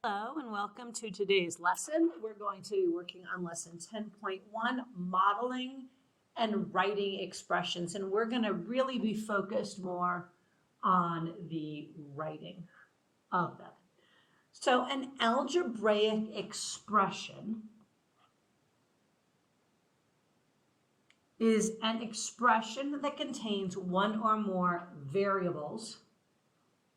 Hello and welcome to today's lesson. We're going to be working on lesson 10.1, modeling and writing expressions. And we're going to really be focused more on the writing of them. So an algebraic expression is an expression that contains one or more variables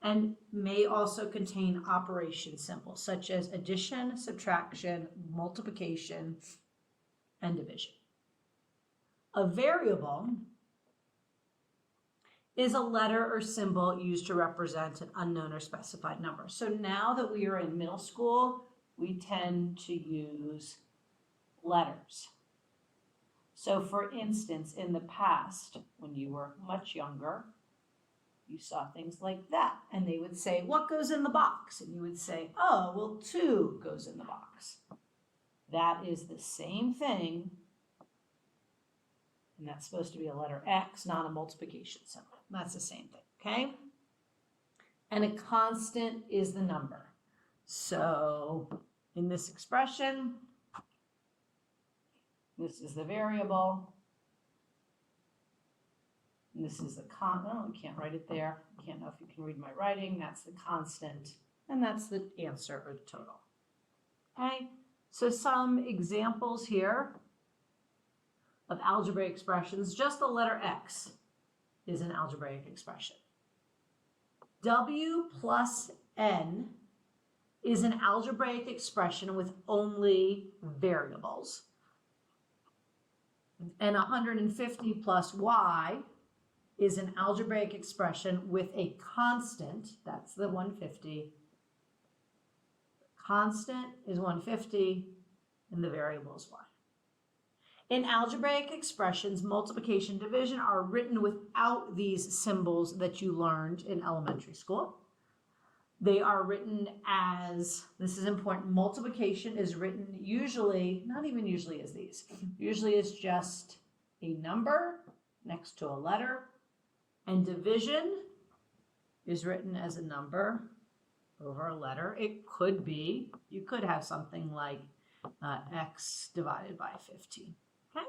and may also contain operation symbols such as addition, subtraction, multiplication, and division. A variable is a letter or symbol used to represent an unknown or specified number. So now that we are in middle school, we tend to use letters. So for instance, in the past, when you were much younger, you saw things like that, and they would say, what goes in the box? And you would say, oh, well, 2 goes in the box. That is the same thing, and that's supposed to be a letter X, not a multiplication symbol. That's the same thing, okay? And a constant is the number. So in this expression, this is the variable. And this is the oh, you can't write it there. I can't know if you can read my writing. That's the constant, and that's the answer or the total. Okay, so some examples here of algebraic expressions. Just the letter X is an algebraic expression. W plus N is an algebraic expression with only variables. And 150 plus Y is an algebraic expression with a constant, that's the 150. Constant is 150, and the variable is y. In algebraic expressions, multiplication and division are written without these symbols that you learned in elementary school. They are written as, this is important, multiplication is written usually, not even usually as these, usually as just a number next to a letter. And division is written as a number over a letter. It could be, you could have something like x divided by 15, okay?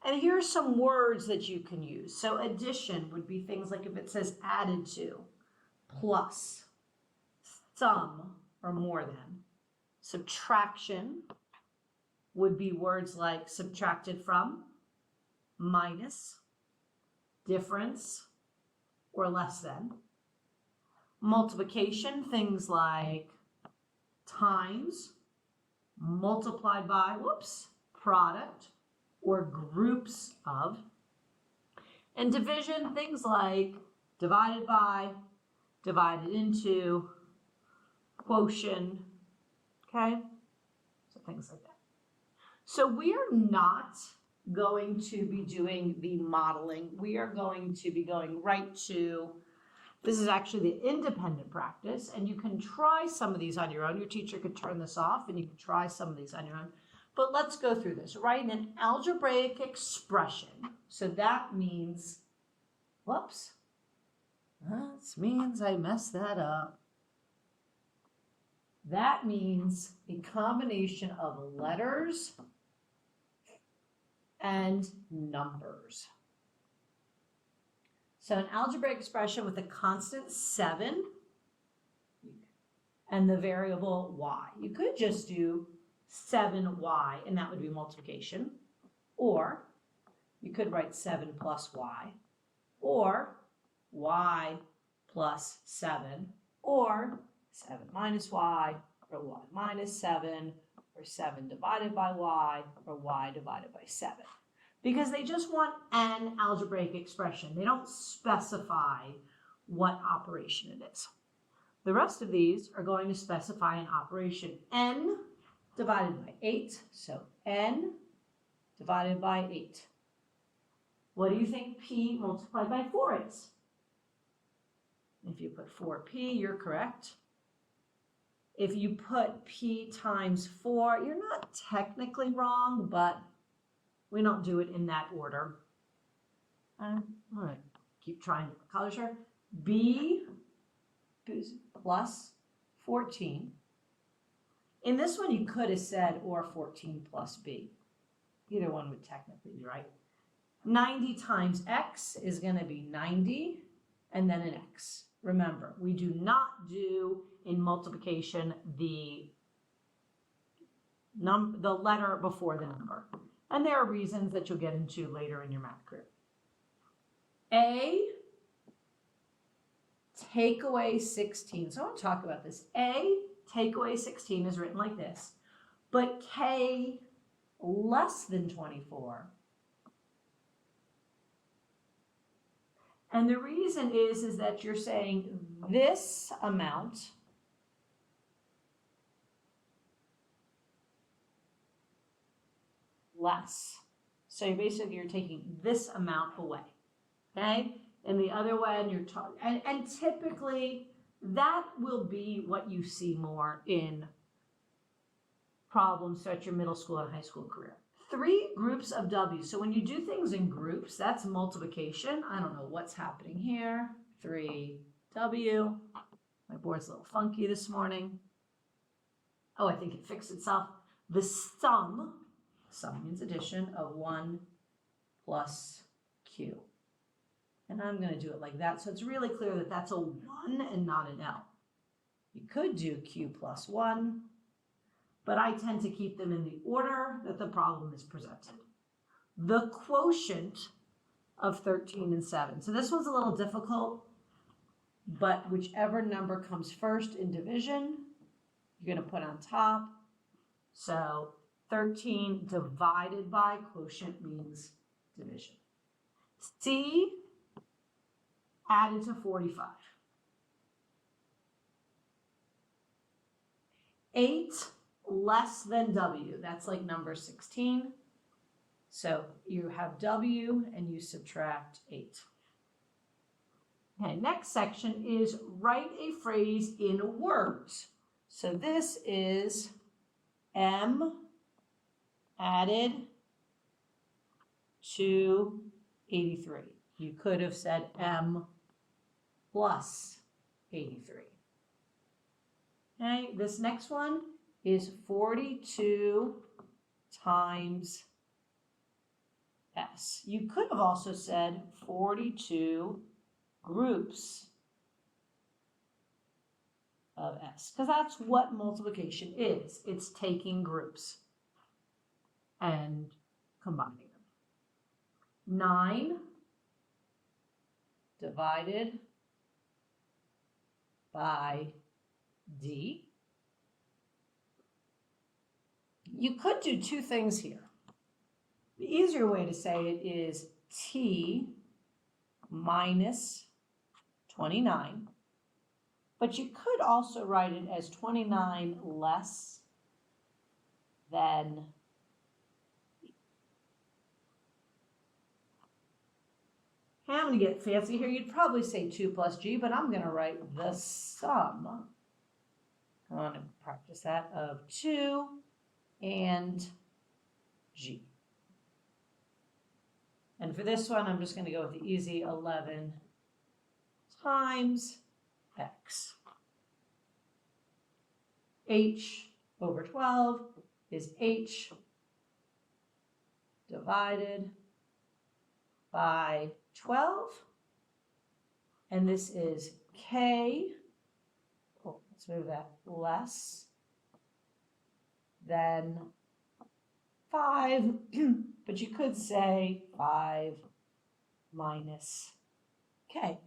And here are some words that you can use. So addition would be things like if it says added to, plus, sum, or more than. Subtraction would be words like subtracted from, minus, difference, or less than. Multiplication, things like times, multiplied by, product, or groups of. And division, things like divided by, divided into, quotient, okay? So things like that. So we are not going to be doing the modeling. We are going to be going right to, this is actually the independent practice, and you can try some of these on your own. Your teacher could turn this off and you can try some of these on your own. But let's go through this. Write an algebraic expression. So that means, that means I messed that up. That means a combination of letters and numbers. So an algebraic expression with a constant 7 and the variable y. You could just do 7y, and that would be multiplication. Or you could write 7 plus y, or y plus 7, or 7 minus y, or y minus 7, or 7 divided by y, or y divided by 7. Because they just want an algebraic expression. They don't specify what operation it is. The rest of these are going to specify an operation. N divided by 8, so n divided by 8. What do you think p multiplied by 4 is? If you put 4p, you're correct. If you put p times 4, you're not technically wrong, but we don't do it in that order. All right, keep trying different colors here. B plus 14 In this one, you could have said or 14 plus b. Either one would technically be right. 90 times x is going to be 90 and then an x. Remember, we do not do in multiplication the letter before the number. And there are reasons that you'll get into later in your math career. A, take away 16. So I want to talk about this. A, take away 16 is written like this. But K less than 24. And the reason is that you're saying this amount less. So basically you're taking this amount away, okay? And the other one, you're talking, and typically that will be what you see more in problems throughout your middle school and high school career. 3 groups of W. So when you do things in groups, that's multiplication. I don't know what's happening here. 3W. My board's a little funky this morning. Oh, I think it fixed itself. The sum means addition, of 1 plus Q. And I'm going to do it like that. So it's really clear that that's a 1 and not an L. You could do Q plus 1, but I tend to keep them in the order that the problem is presented. The quotient of 13 and 7. So this one's a little difficult, but whichever number comes first in division, you're going to put on top. So 13 divided by quotient means division. C added to 45. 8 less than W, that's like number 16. So you have W and you subtract 8. Okay, next section is write a phrase in words. So this is M added to 83. You could have said M plus 83. Okay, this next one is 42 times S. You could have also said 42 groups of S, because that's what multiplication is. It's taking groups and combining them. 9 divided by D. You could do 2 things here. The easier way to say it is T minus 29, but you could also write it as 29 less than I'm going to get fancy here. You'd probably say 2 plus G, but I'm going to write the sum. I want to practice that of 2 and G. And for this one, I'm just going to go with the easy 11 times X. H over 12 is H divided by 12. And this is K, let's move that, less than 5, but you could say 5 minus K.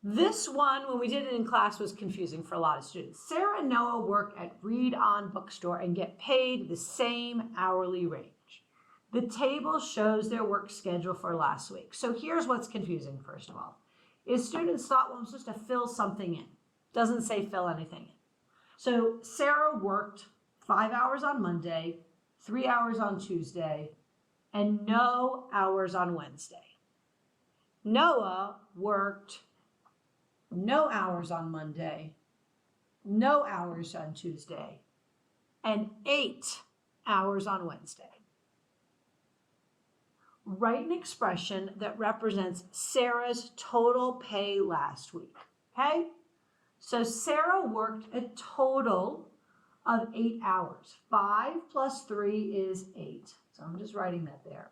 This one, when we did it in class, was confusing for a lot of students. Sarah and Noah work at Read On Bookstore and get paid the same hourly range. The table shows their work schedule for last week. So here's what's confusing, first of all, is students thought, well, I'm supposed to fill something in. Doesn't say fill anything in. So Sarah worked 5 hours on Monday, 3 hours on Tuesday, and no hours on Wednesday. Noah worked no hours on Monday, no hours on Tuesday, and 8 hours on Wednesday. Write an expression that represents Sarah's total pay last week, okay? So Sarah worked a total of 8 hours. 5 plus 3 is 8. So I'm just writing that there.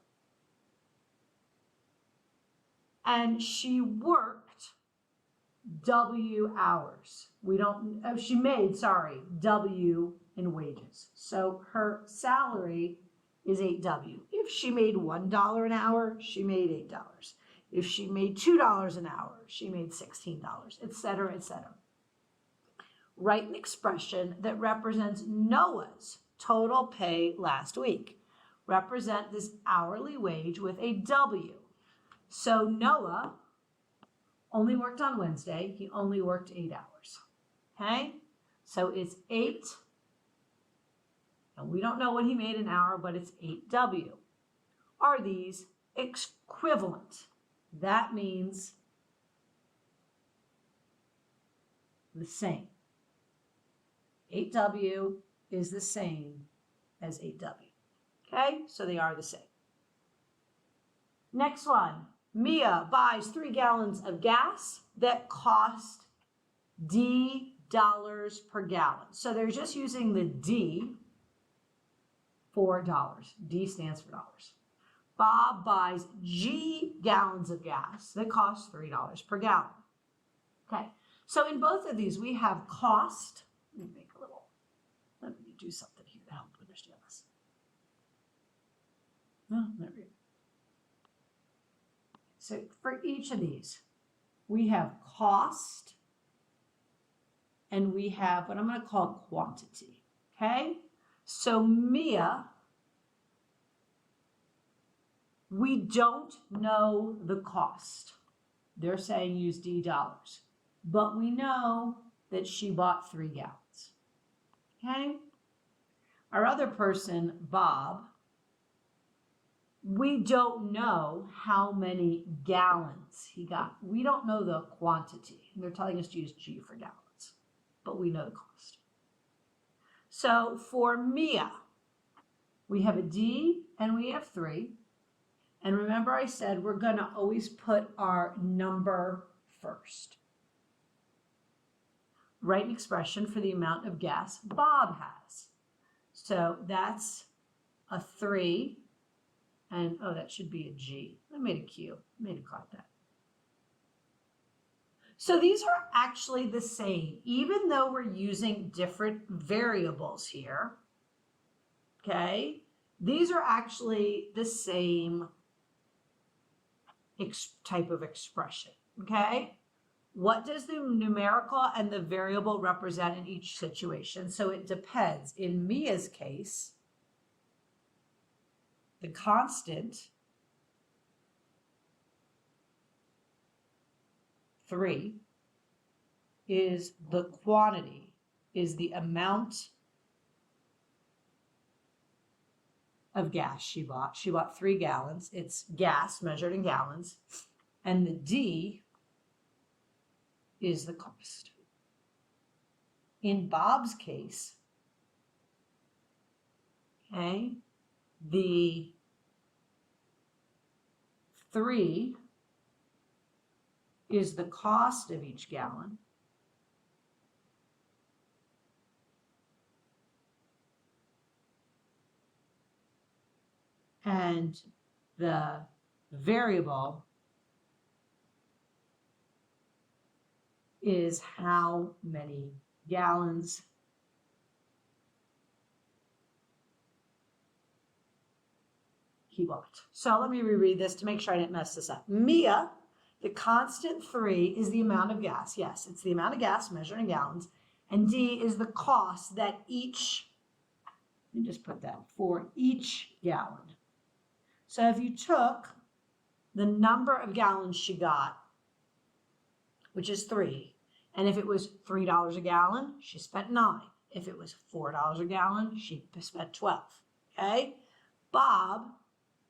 And she worked W hours. She made W in wages. So her salary is 8W. If she made $1 an hour, she made $8. If she made $2 an hour, she made $16, etc., etc. Write an expression that represents Noah's total pay last week. Represent this hourly wage with a W. So Noah only worked on Wednesday. He only worked 8 hours. Okay? So it's 8. And we don't know what he made an hour, but it's 8W. Are these equivalent? That means the same. 8W is the same as 8W. Okay? So they are the same. Next one. Mia buys 3 gallons of gas that cost D dollars per gallon. So they're just using the D for dollars. D stands for dollars. Bob buys G gallons of gas that cost $3 per gallon. Okay, so in both of these we have cost. Let me do something here to help understand this. Oh, there we go. So for each of these, we have cost and we have what I'm going to call quantity. Okay, so Mia, we don't know the cost. They're saying use D dollars, but we know that she bought 3 gallons. Okay, our other person, Bob, we don't know how many gallons he got. We don't know the quantity. They're telling us to use G for gallons, but we know the cost. So for Mia, we have a D and we have 3. And remember I said we're going to always put our number first. Write an expression for the amount of gas Bob has. So that's a 3. And, oh, that should be a G. I made a Q. I made a caught that. So these are actually the same, even though we're using different variables here. Okay? These are actually the same type of expression. Okay? What does the numerical and the variable represent in each situation? So it depends. In Mia's case, the constant 3 is the quantity, is the amount of gas she bought. She bought 3 gallons. It's gas measured in gallons. And the D is the cost. In Bob's case, okay, the 3 is the cost of each gallon. And the variable is how many gallons he bought. So let me reread this to make sure I didn't mess this up. Mia, the constant 3 is the amount of gas. Yes, it's the amount of gas measured in gallons. And D is the cost that each, let me just put that, for each gallon. So if you took the number of gallons she got, which is 3, and if it was $3 a gallon, she spent 9. If it was $4 a gallon, she spent 12. Okay? Bob,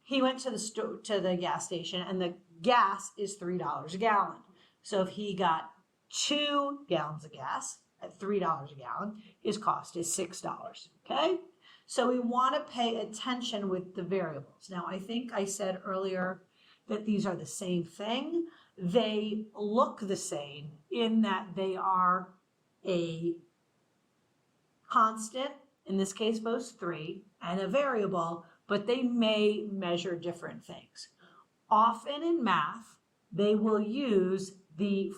he went to the gas station, and the gas is $3 a gallon. So if he got 2 gallons of gas at $3 a gallon, his cost is $6. Okay? So we want to pay attention with the variables. Now, I think I said earlier that these are the same thing. They look the same in that they are a constant, in this case both 3, and a variable, but they may measure different things. Often in math, they will use a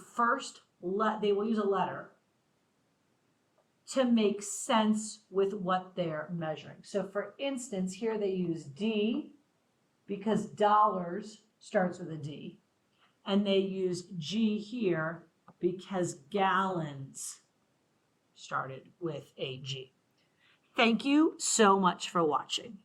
letter to make sense with what they're measuring. So for instance, here they use D because dollars starts with a D, and they use G here because gallons started with a G. Thank you so much for watching.